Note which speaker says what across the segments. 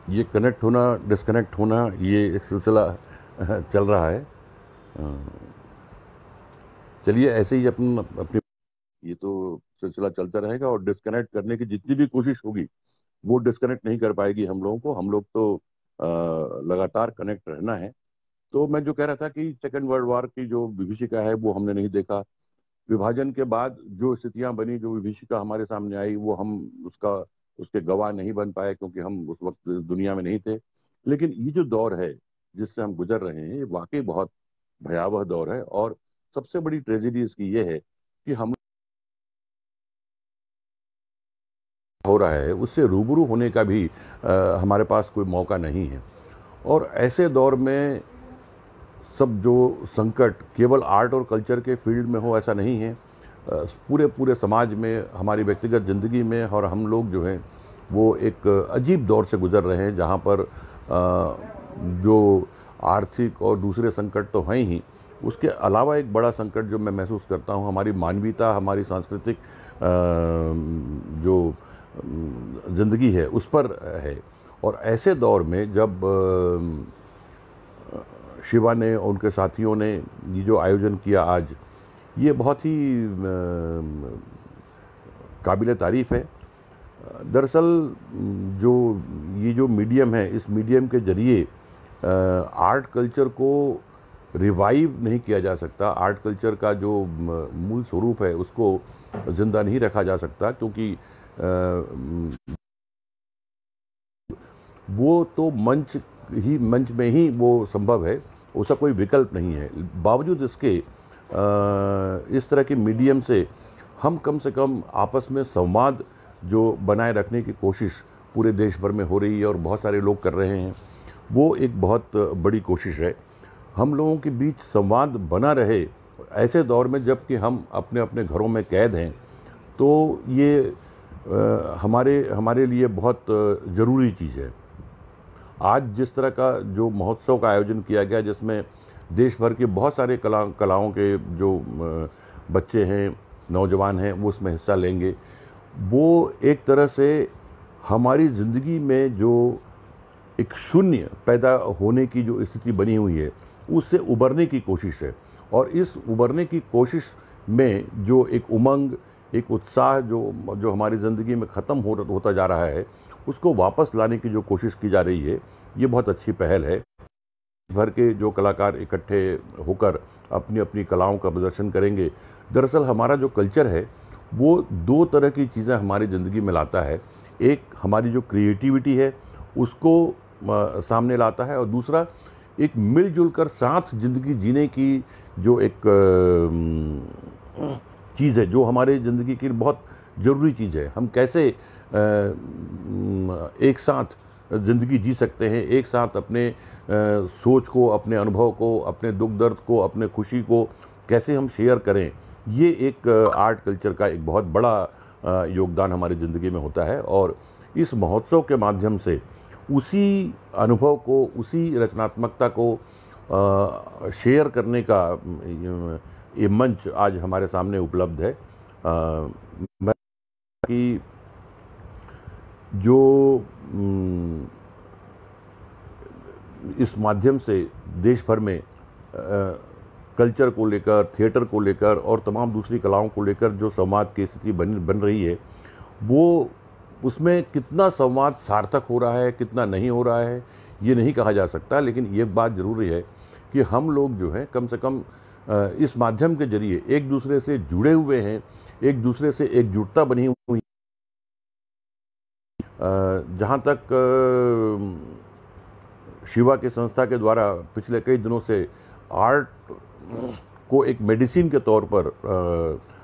Speaker 1: ये कनेक्ट होना डिस्कनेक्ट होना ये एक सिलसिला चल रहा है। चलिए ऐसे ही अपन अपनी ये तो सिलसिला चलता रहेगा, और डिस्कनेक्ट करने की जितनी भी कोशिश होगी वो डिस्कनेक्ट नहीं कर पाएगी हम लोगों को। हम लोग तो लगातार कनेक्ट रहना है। तो मैं जो कह रहा था कि सेकेंड वर्ल्ड वॉर की जो विभीषिका है वो हमने नहीं देखा। विभाजन के बाद जो स्थितियां बनी, जो विभीषिका हमारे सामने आई, वो हम उसका उसके गवाह नहीं बन पाए क्योंकि हम उस वक्त दुनिया में नहीं थे। लेकिन ये जो दौर है जिससे हम गुजर रहे हैं, ये वाकई बहुत भयावह दौर है। और सबसे बड़ी ट्रेजेडी इसकी ये है कि हम हो रहा है उससे रूबरू होने का भी हमारे पास कोई मौका नहीं है। और ऐसे दौर में सब जो संकट केवल आर्ट और कल्चर के फील्ड में हो ऐसा नहीं है। पूरे पूरे समाज में, हमारी व्यक्तिगत ज़िंदगी में, और हम लोग जो हैं वो एक अजीब दौर से गुजर रहे हैं जहाँ पर जो आर्थिक और दूसरे संकट तो हैं ही, उसके अलावा एक बड़ा संकट जो मैं महसूस करता हूँ, हमारी मानवीयता, हमारी सांस्कृतिक जो ज़िंदगी है उस पर है। और ऐसे दौर में जब शिवा ने और उनके साथियों ने ये जो आयोजन किया आज, ये बहुत ही काबिल तारीफ़ है। दरअसल जो ये जो मीडियम है, इस मीडियम के ज़रिए आर्ट कल्चर को रिवाइव नहीं किया जा सकता। आर्ट कल्चर का जो मूल स्वरूप है उसको ज़िंदा नहीं रखा जा सकता, क्योंकि वो तो मंच में ही वो संभव है, उसका कोई विकल्प नहीं है। बावजूद इसके इस तरह के मीडियम से हम कम से कम आपस में संवाद जो बनाए रखने की कोशिश पूरे देश भर में हो रही है और बहुत सारे लोग कर रहे हैं, वो एक बहुत बड़ी कोशिश है। हम लोगों के बीच संवाद बना रहे ऐसे दौर में, जबकि हम अपने अपने घरों में कैद हैं, तो ये हमारे हमारे लिए बहुत ज़रूरी चीज़ है। आज जिस तरह का जो महोत्सव का आयोजन किया गया, जिसमें देश भर के बहुत सारे कलाओं के जो बच्चे हैं, नौजवान हैं, वो उसमें हिस्सा लेंगे, वो एक तरह से हमारी ज़िंदगी में जो एक शून्य पैदा होने की जो स्थिति बनी हुई है उससे उबरने की कोशिश है। और इस उबरने की कोशिश में जो एक उमंग, एक उत्साह जो हमारी ज़िंदगी में ख़त्म होता जा रहा है, उसको वापस लाने की जो कोशिश की जा रही है, ये बहुत अच्छी पहल है। भर के जो कलाकार इकट्ठे होकर अपनी अपनी कलाओं का प्रदर्शन करेंगे। दरअसल हमारा जो कल्चर है वो दो तरह की चीज़ें हमारी ज़िंदगी में लाता है। एक हमारी जो क्रिएटिविटी है उसको सामने लाता है, और दूसरा एक मिलजुल कर साथ ज़िंदगी जीने की जो एक चीज़ है, जो हमारे ज़िंदगी की बहुत ज़रूरी चीज़ है। हम कैसे एक साथ ज़िंदगी जी सकते हैं, एक साथ अपने सोच को, अपने अनुभव को, अपने दुख दर्द को, अपने खुशी को कैसे हम शेयर करें, ये एक आर्ट कल्चर का एक बहुत बड़ा योगदान हमारी ज़िंदगी में होता है। और इस महोत्सव के माध्यम से उसी अनुभव को, उसी रचनात्मकता को शेयर करने का ये मंच आज हमारे सामने उपलब्ध है। मैं कि जो इस माध्यम से देश भर में कल्चर को लेकर, थिएटर को लेकर और तमाम दूसरी कलाओं को लेकर जो संवाद की स्थिति बन रही है, वो उसमें कितना संवाद सार्थक हो रहा है, कितना नहीं हो रहा है, ये नहीं कहा जा सकता। लेकिन ये बात ज़रूरी है कि हम लोग जो हैं कम से कम इस माध्यम के जरिए एक दूसरे से जुड़े हुए हैं, एक दूसरे से एकजुटता बनी हुई। जहाँ तक शिवा की संस्था के द्वारा पिछले कई दिनों से आर्ट को एक मेडिसिन के तौर पर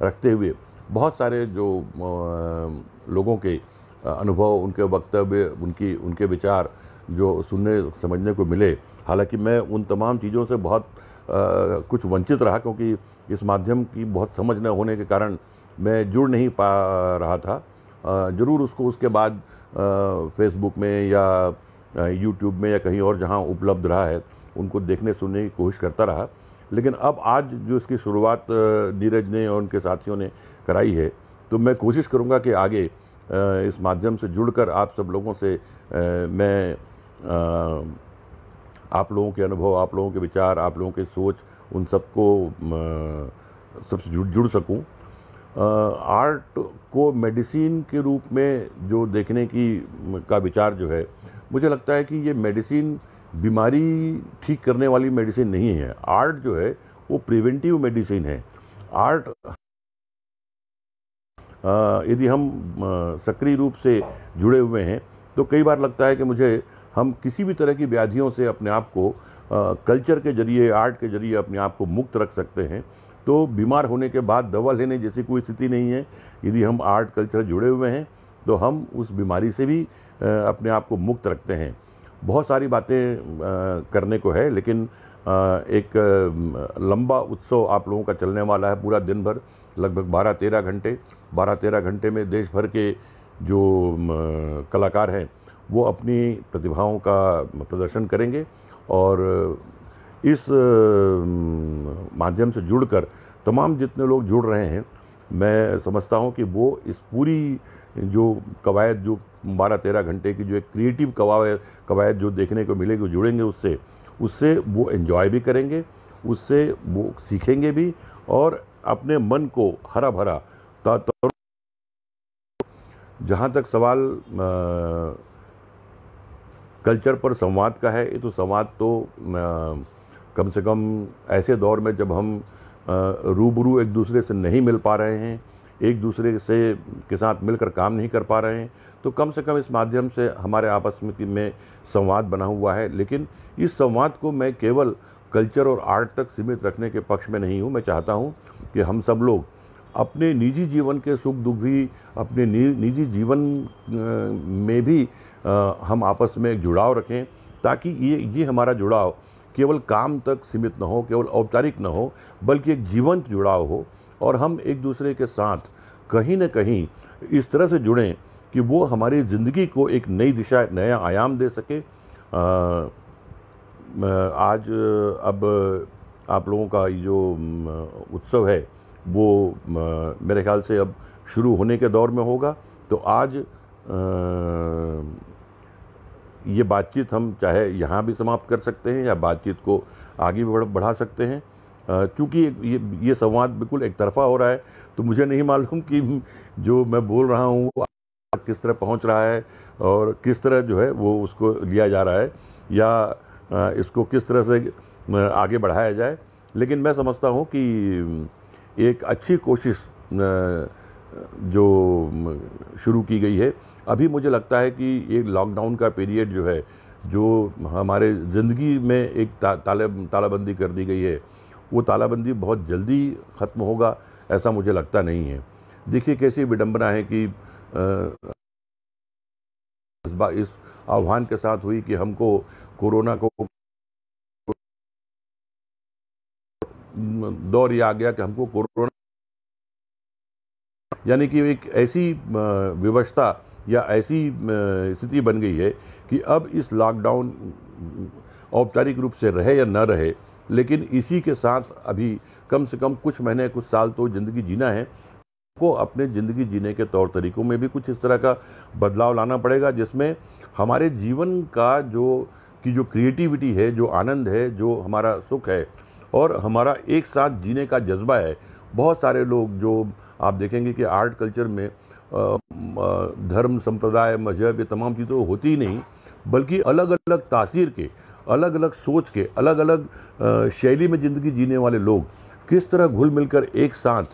Speaker 1: रखते हुए बहुत सारे जो लोगों के अनुभव, उनके वक्तव्य, उनके विचार जो सुनने समझने को मिले। हालांकि मैं उन तमाम चीज़ों से बहुत कुछ वंचित रहा, क्योंकि इस माध्यम की बहुत समझ न होने के कारण मैं जुड़ नहीं पा रहा था। ज़रूर उसको उसके बाद फेसबुक में या यूट्यूब में या कहीं और जहां उपलब्ध रहा है उनको देखने सुनने की कोशिश करता रहा। लेकिन अब आज जो इसकी शुरुआत नीरज ने और उनके साथियों ने कराई है, तो मैं कोशिश करूंगा कि आगे इस माध्यम से जुड़कर आप सब लोगों से मैं आप लोगों के अनुभव, आप लोगों के विचार, आप लोगों की सोच, उन सबको सबसे जुड़ सकूं। आर्ट को मेडिसिन के रूप में जो देखने की का विचार जो है, मुझे लगता है कि ये मेडिसिन बीमारी ठीक करने वाली मेडिसिन नहीं है। आर्ट जो है वो प्रिवेंटिव मेडिसिन है। आर्ट यदि हम सक्रिय रूप से जुड़े हुए हैं तो कई बार लगता है कि मुझे हम किसी भी तरह की व्याधियों से अपने आप को कल्चर के जरिए, आर्ट के जरिए अपने आप को मुक्त रख सकते हैं। तो बीमार होने के बाद दवा लेने जैसी कोई स्थिति नहीं है। यदि हम आर्ट कल्चर जुड़े हुए हैं तो हम उस बीमारी से भी अपने आप को मुक्त रखते हैं। बहुत सारी बातें करने को है, लेकिन एक लंबा उत्सव आप लोगों का चलने वाला है पूरा दिन भर, लगभग 12-13 घंटे में देश भर के जो कलाकार हैं वो अपनी प्रतिभाओं का प्रदर्शन करेंगे। और इस माध्यम से जुड़कर तमाम जितने लोग जुड़ रहे हैं, मैं समझता हूं कि वो इस पूरी जो कवायद, जो 12-13 घंटे की जो एक क्रिएटिव कवायद जो देखने को मिलेगी, जुड़ेंगे उससे वो एंजॉय भी करेंगे, उससे वो सीखेंगे भी और अपने मन को हरा भरा। जहाँ तक सवाल कल्चर पर संवाद का है, ये तो संवाद तो कम से कम ऐसे दौर में जब हम रूबरू एक दूसरे से नहीं मिल पा रहे हैं, एक दूसरे से के साथ मिलकर काम नहीं कर पा रहे हैं, तो कम से कम इस माध्यम से हमारे आपस में संवाद बना हुआ है। लेकिन इस संवाद को मैं केवल कल्चर और आर्ट तक सीमित रखने के पक्ष में नहीं हूँ। मैं चाहता हूँ कि हम सब लोग अपने निजी जीवन के सुख दुख भी, अपने निजी जीवन में भी हम आपस में एक जुड़ाव रखें, ताकि ये हमारा जुड़ाव केवल काम तक सीमित न हो, केवल औपचारिक न हो, बल्कि एक जीवंत जुड़ाव हो और हम एक दूसरे के साथ कहीं न कहीं इस तरह से जुड़ें कि वो हमारी ज़िंदगी को एक नई दिशा, एक नया आयाम दे सके। आज अब आप लोगों का जो उत्सव है वो मेरे ख्याल से अब शुरू होने के दौर में होगा। तो आज ये बातचीत हम चाहे यहाँ भी समाप्त कर सकते हैं या बातचीत को आगे भी बढ़ा सकते हैं। चूँकि ये संवाद बिल्कुल एक तरफा हो रहा है, तो मुझे नहीं मालूम कि जो मैं बोल रहा हूँ किस तरह पहुँच रहा है और किस तरह जो है वो उसको लिया जा रहा है या इसको किस तरह से आगे बढ़ाया जाए। लेकिन मैं समझता हूँ कि एक अच्छी कोशिश जो शुरू की गई है। अभी मुझे लगता है कि ये लॉकडाउन का पीरियड जो है, जो हमारे ज़िंदगी में एक तालाबंदी कर दी गई है, वो तालाबंदी बहुत जल्दी ख़त्म होगा ऐसा मुझे लगता नहीं है। देखिए कैसी विडंबना है कि इस आह्वान के साथ हुई कि हमको कोरोना को दौर ये आ गया कि हमको कोरोना, यानी कि एक ऐसी विवशता या ऐसी स्थिति बन गई है कि अब इस लॉकडाउन औपचारिक रूप से रहे या न रहे, लेकिन इसी के साथ अभी कम से कम कुछ महीने, कुछ साल तो ज़िंदगी जीना है। को अपने ज़िंदगी जीने के तौर तरीक़ों में भी कुछ इस तरह का बदलाव लाना पड़ेगा, जिसमें हमारे जीवन का जो क्रिएटिविटी है, जो आनंद है, जो हमारा सुख है और हमारा एक साथ जीने का जज्बा है। बहुत सारे लोग जो आप देखेंगे कि आर्ट कल्चर में धर्म, संप्रदाय, मजहब, ये तमाम चीज़ें तो होती ही नहीं, बल्कि अलग अलग तासीर के, अलग अलग सोच के, अलग अलग शैली में ज़िंदगी जीने वाले लोग किस तरह घुल मिलकर एक साथ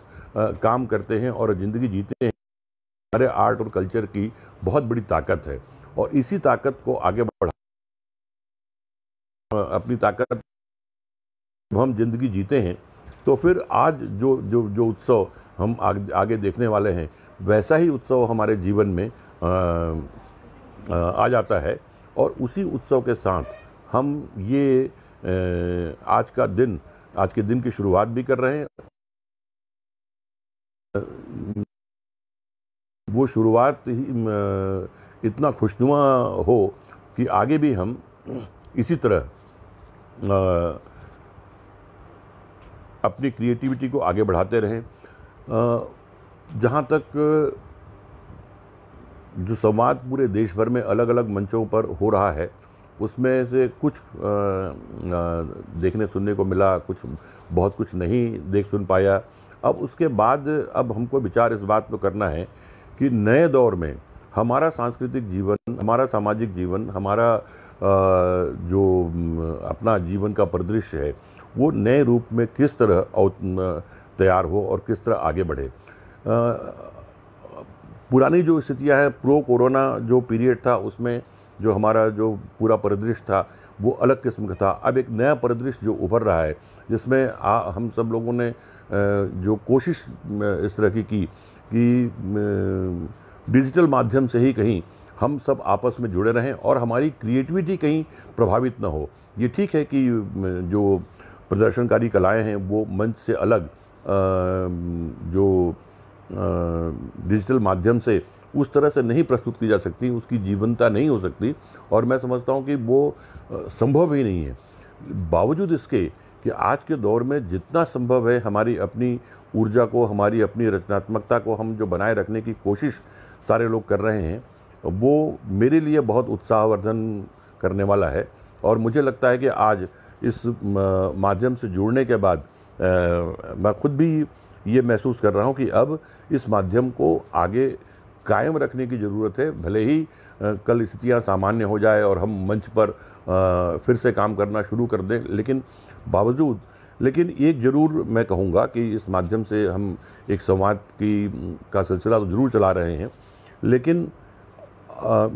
Speaker 1: काम करते हैं और ज़िंदगी जीते हैं। हमारे आर्ट और कल्चर की बहुत बड़ी ताकत है और इसी ताकत को आगे बढ़ा, अपनी ताकत हम ज़िंदगी जीते हैं, तो फिर आज जो उत्सव हम आगे देखने वाले हैं, वैसा ही उत्सव हमारे जीवन में आ जाता है। और उसी उत्सव के साथ हम ये आज के दिन की शुरुआत भी कर रहे हैं। वो शुरुआत ही इतना खुशनुमा हो कि आगे भी हम इसी तरह अपनी क्रिएटिविटी को आगे बढ़ाते रहें। जहाँ तक जो संवाद पूरे देश भर में अलग अलग मंचों पर हो रहा है, उसमें से कुछ देखने सुनने को मिला, कुछ बहुत कुछ नहीं देख सुन पाया। अब उसके बाद अब हमको विचार इस बात पर करना है कि नए दौर में हमारा सांस्कृतिक जीवन, हमारा सामाजिक जीवन, हमारा जो अपना जीवन का परिदृश्य है, वो नए रूप में किस तरह तैयार हो और किस तरह आगे बढ़े। पुरानी जो स्थितियां हैं, प्रो कोरोना जो पीरियड था, उसमें जो हमारा जो पूरा परिदृश्य था वो अलग किस्म का था। अब एक नया परिदृश्य जो उभर रहा है, जिसमें हम सब लोगों ने जो कोशिश इस तरह की कि डिजिटल माध्यम से ही कहीं हम सब आपस में जुड़े रहें और हमारी क्रिएटिविटी कहीं प्रभावित ना हो। ये ठीक है कि जो प्रदर्शनकारी कलाएं हैं वो मंच से अलग जो डिजिटल माध्यम से उस तरह से नहीं प्रस्तुत की जा सकती, उसकी जीवंतता नहीं हो सकती, और मैं समझता हूँ कि वो संभव ही नहीं है। बावजूद इसके कि आज के दौर में जितना संभव है हमारी अपनी ऊर्जा को, हमारी अपनी रचनात्मकता को हम जो बनाए रखने की कोशिश सारे लोग कर रहे हैं, वो मेरे लिए बहुत उत्साहवर्धन करने वाला है। और मुझे लगता है कि आज इस माध्यम से जुड़ने के बाद मैं खुद भी ये महसूस कर रहा हूँ कि अब इस माध्यम को आगे कायम रखने की ज़रूरत है। भले ही कल स्थितियाँ सामान्य हो जाए और हम मंच पर फिर से काम करना शुरू कर दें, लेकिन एक ज़रूर मैं कहूँगा कि इस माध्यम से हम एक संवाद का सिलसिला तो ज़रूर चला रहे हैं, लेकिन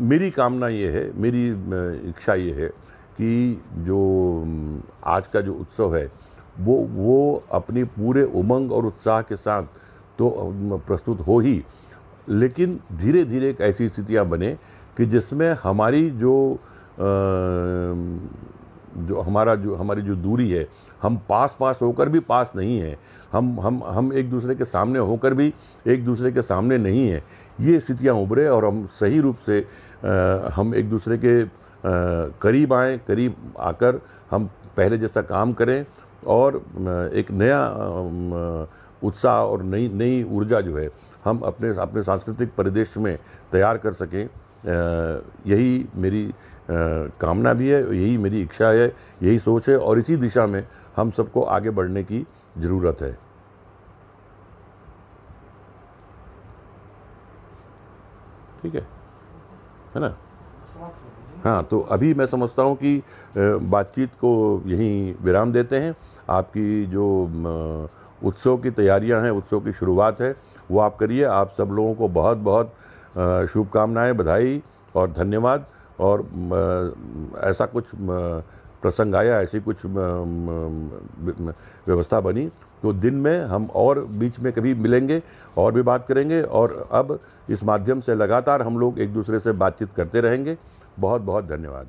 Speaker 1: मेरी कामना ये है, मेरी इच्छा ये है कि जो आज का जो उत्सव है वो अपनी पूरे उमंग और उत्साह के साथ तो प्रस्तुत हो ही, लेकिन धीरे धीरे एक ऐसी स्थितियाँ बने कि जिसमें हमारी हमारी जो दूरी है, हम पास होकर भी पास नहीं हैं, हम एक दूसरे के सामने होकर भी एक दूसरे के सामने नहीं हैं, ये स्थितियाँ उभरे और हम सही रूप से हम एक दूसरे के करीब आएँ, करीब आकर हम पहले जैसा काम करें और एक नया उत्साह और नई ऊर्जा जो है हम अपने सांस्कृतिक परिदृश्य में तैयार कर सकें। यही मेरी कामना भी है, यही मेरी इच्छा है, यही सोच है, और इसी दिशा में हम सबको आगे बढ़ने की ज़रूरत है। ठीक है ना? हाँ, तो अभी मैं समझता हूँ कि बातचीत को यहीं विराम देते हैं। आपकी जो उत्सव की तैयारियां हैं, उत्सव की शुरुआत है, वो आप करिए। आप सब लोगों को बहुत बहुत शुभकामनाएं, बधाई और धन्यवाद। और ऐसा कुछ प्रसंग आया, ऐसी कुछ व्यवस्था बनी तो दिन में हम और बीच में कभी मिलेंगे और भी बात करेंगे, और अब इस माध्यम से लगातार हम लोग एक दूसरे से बातचीत करते रहेंगे। बहुत बहुत धन्यवाद।